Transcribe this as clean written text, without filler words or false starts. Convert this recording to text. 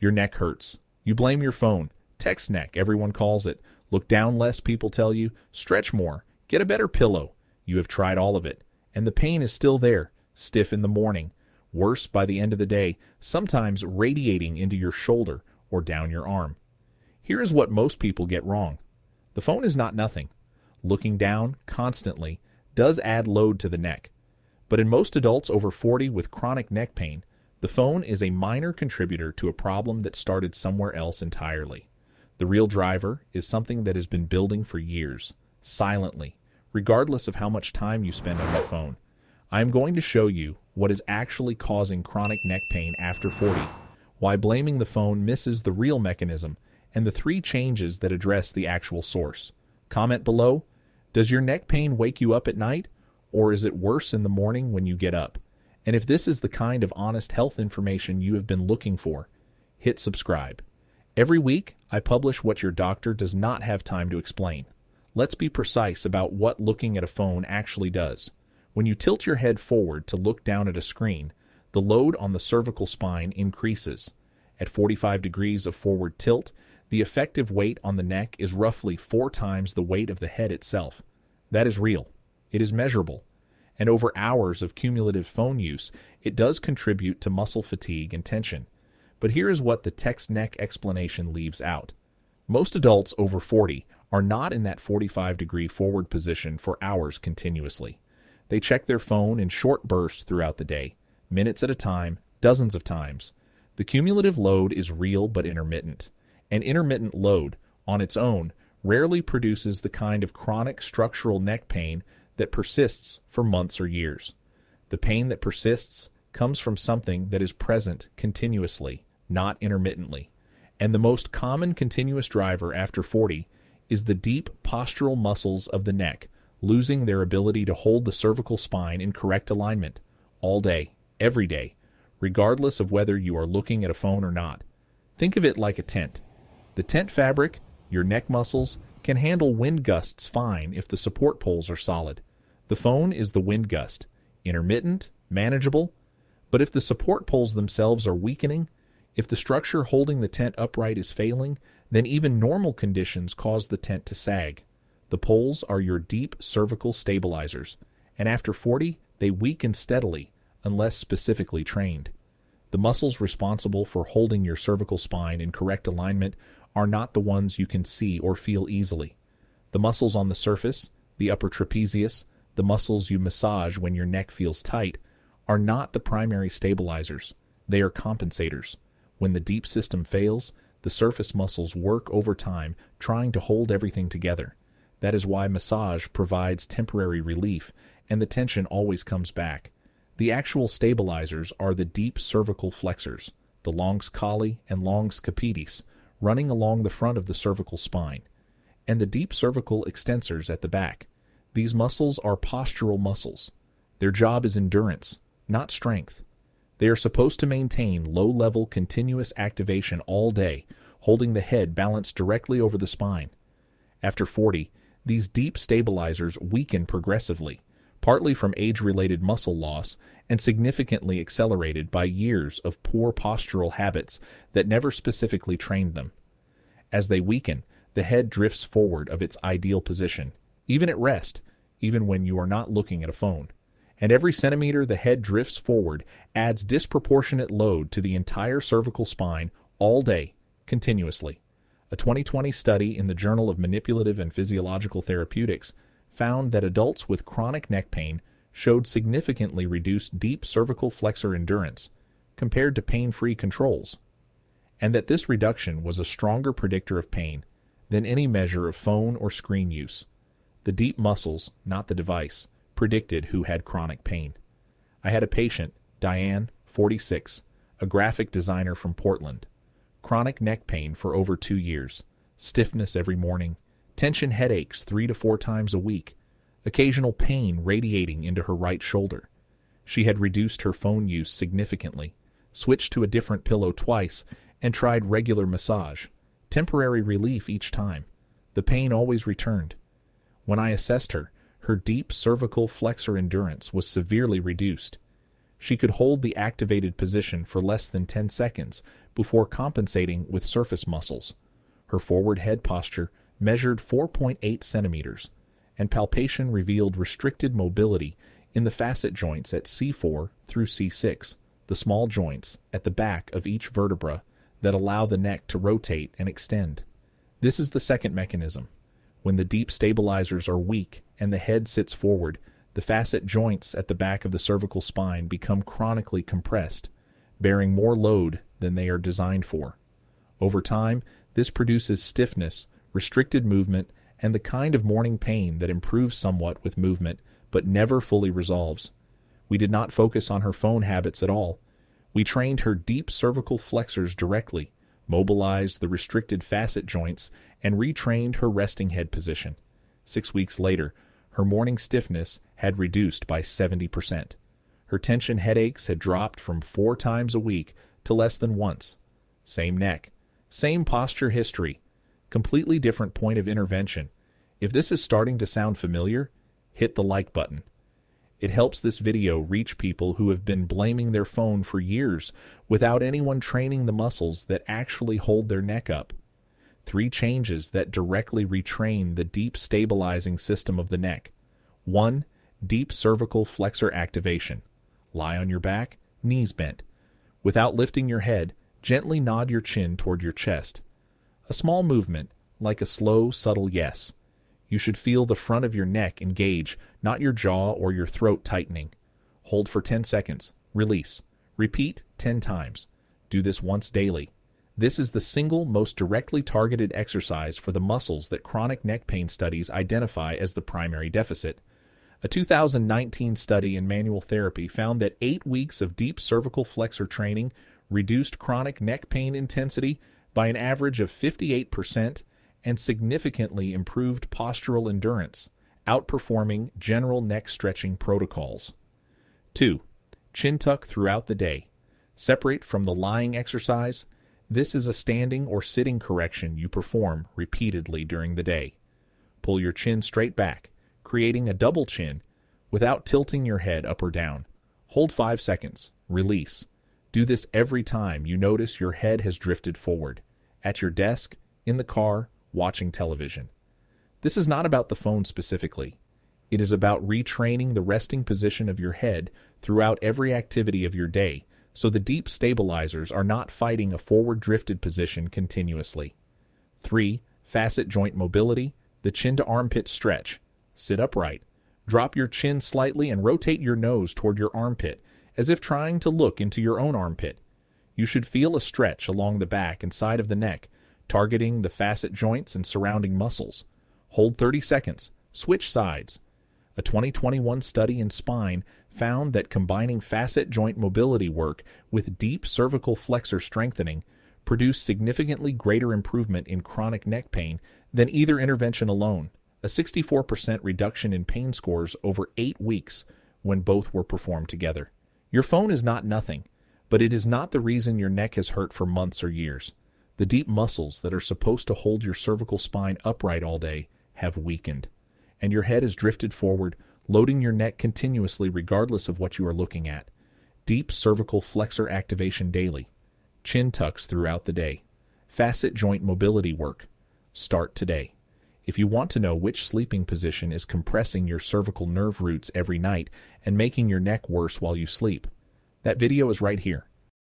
Your neck hurts. You blame your phone. Text neck, everyone calls it. Look down less, people tell you. Stretch more. Get a better pillow. You have tried all of it. And the pain is still there, stiff in the morning, worse by the end of the day, sometimes radiating into your shoulder or down your arm. Here is what most people get wrong. The phone is not nothing. Looking down constantly does add load to the neck. But in most adults over 40 with chronic neck pain, the phone is a minor contributor to a problem that started somewhere else entirely. The real driver is something that has been building for years, silently, regardless of how much time you spend on your phone. I am going to show you what is actually causing chronic neck pain after 40, why blaming the phone misses the real mechanism, and the 3 changes that address the actual source. Comment below. Does your neck pain wake you up at night, or is it worse in the morning when you get up? And if this is the kind of honest health information you have been looking for, hit subscribe. Every week, I publish what your doctor does not have time to explain. Let's be precise about what looking at a phone actually does. When you tilt your head forward to look down at a screen, the load on the cervical spine increases. At 45 degrees of forward tilt, the effective weight on the neck is roughly 4 times the weight of the head itself. That is real. It is measurable. And over hours of cumulative phone use, it does contribute to muscle fatigue and tension. But here is what the text neck explanation leaves out. Most adults over 40 are not in that 45-degree forward position for hours continuously. They check their phone in short bursts throughout the day, minutes at a time, dozens of times. The cumulative load is real but intermittent. And intermittent load, on its own, rarely produces the kind of chronic structural neck pain that persists for months or years. The pain that persists comes from something that is present continuously, not intermittently. And the most common continuous driver after 40 is the deep postural muscles of the neck losing their ability to hold the cervical spine in correct alignment all day, every day, regardless of whether you are looking at a phone or not. Think of it like a tent. The tent fabric, your neck muscles, can handle wind gusts fine if the support poles are solid. The phone is the wind gust, intermittent, manageable, but if the support poles themselves are weakening, if the structure holding the tent upright is failing, then even normal conditions cause the tent to sag. The poles are your deep cervical stabilizers, and after 40, they weaken steadily unless specifically trained. The muscles responsible for holding your cervical spine in correct alignment are not the ones you can see or feel easily. The muscles on the surface, the upper trapezius, the muscles you massage when your neck feels tight, are not the primary stabilizers. They are compensators. When the deep system fails, the surface muscles work overtime trying to hold everything together. That is why massage provides temporary relief and the tension always comes back. The actual stabilizers are the deep cervical flexors, the longus colli and longus capitis, running along the front of the cervical spine, and the deep cervical extensors at the back. These muscles are postural muscles. Their job is endurance, not strength. They are supposed to maintain low-level continuous activation all day, holding the head balanced directly over the spine. After 40, these deep stabilizers weaken progressively, partly from age-related muscle loss and significantly accelerated by years of poor postural habits that never specifically trained them. As they weaken, the head drifts forward of its ideal position, even at rest, even when you are not looking at a phone. And every centimeter the head drifts forward adds disproportionate load to the entire cervical spine all day, continuously. A 2020 study in the Journal of Manipulative and Physiological Therapeutics found that adults with chronic neck pain showed significantly reduced deep cervical flexor endurance compared to pain-free controls, and that this reduction was a stronger predictor of pain than any measure of phone or screen use. The deep muscles, not the device, predicted who had chronic pain. I had a patient, Diane, 46, a graphic designer from Portland. Chronic neck pain for over 2 years, stiffness every morning, tension headaches 3 to 4 times a week, occasional pain radiating into her right shoulder. She had reduced her phone use significantly, switched to a different pillow twice, and tried regular massage. Temporary relief each time. The pain always returned. When I assessed her, her deep cervical flexor endurance was severely reduced. She could hold the activated position for less than 10 seconds before compensating with surface muscles. Her forward head posture measured 4.8 centimeters, and palpation revealed restricted mobility in the facet joints at C4 through C6, the small joints at the back of each vertebra that allow the neck to rotate and extend. This is the second mechanism. When the deep stabilizers are weak and the head sits forward, the facet joints at the back of the cervical spine become chronically compressed, bearing more load than they are designed for. Over time, this produces stiffness, restricted movement, and the kind of morning pain that improves somewhat with movement but never fully resolves. We did not focus on her phone habits at all. We trained her deep cervical flexors directly, mobilized the restricted facet joints, and retrained her resting head position. 6 weeks later, her morning stiffness had reduced by 70%. Her tension headaches had dropped from 4 times a week to less than once. Same neck, same posture history, completely different point of intervention. If this is starting to sound familiar, hit the like button. It helps this video reach people who have been blaming their phone for years without anyone training the muscles that actually hold their neck up. 3 changes that directly retrain the deep stabilizing system of the neck. 1. Deep cervical flexor activation. Lie on your back, knees bent. Without lifting your head, gently nod your chin toward your chest. A small movement, like a slow, subtle yes. You should feel the front of your neck engage, not your jaw or your throat tightening. Hold for 10 seconds. Release. Repeat 10 times. Do this once daily. This is the single most directly targeted exercise for the muscles that chronic neck pain studies identify as the primary deficit. A 2019 study in manual therapy found that 8 weeks of deep cervical flexor training reduced chronic neck pain intensity by an average of 58% and significantly improved postural endurance, outperforming general neck stretching protocols. 2. Chin tuck throughout the day. Separate from the lying exercise. This is a standing or sitting correction you perform repeatedly during the day. Pull your chin straight back, creating a double chin without tilting your head up or down. Hold 5 seconds. Release. Do this every time you notice your head has drifted forward. At your desk, in the car, watching television. This is not about the phone specifically. It is about retraining the resting position of your head throughout every activity of your day, so the deep stabilizers are not fighting a forward drifted position continuously. 3. Facet joint mobility, the chin to armpit stretch. Sit upright. Drop your chin slightly and rotate your nose toward your armpit, as if trying to look into your own armpit. You should feel a stretch along the back and side of the neck, targeting the facet joints and surrounding muscles. Hold 30 seconds. Switch sides. A 2021 study in spine found that combining facet joint mobility work with deep cervical flexor strengthening produced significantly greater improvement in chronic neck pain than either intervention alone, a 64% reduction in pain scores over 8 weeks when both were performed together. Your phone is not nothing, but it is not the reason your neck has hurt for months or years. The deep muscles that are supposed to hold your cervical spine upright all day have weakened, and your head has drifted forward, loading your neck continuously regardless of what you are looking at. Deep cervical flexor activation daily. Chin tucks throughout the day. Facet joint mobility work. Start today. If you want to know which sleeping position is compressing your cervical nerve roots every night and making your neck worse while you sleep, that video is right here.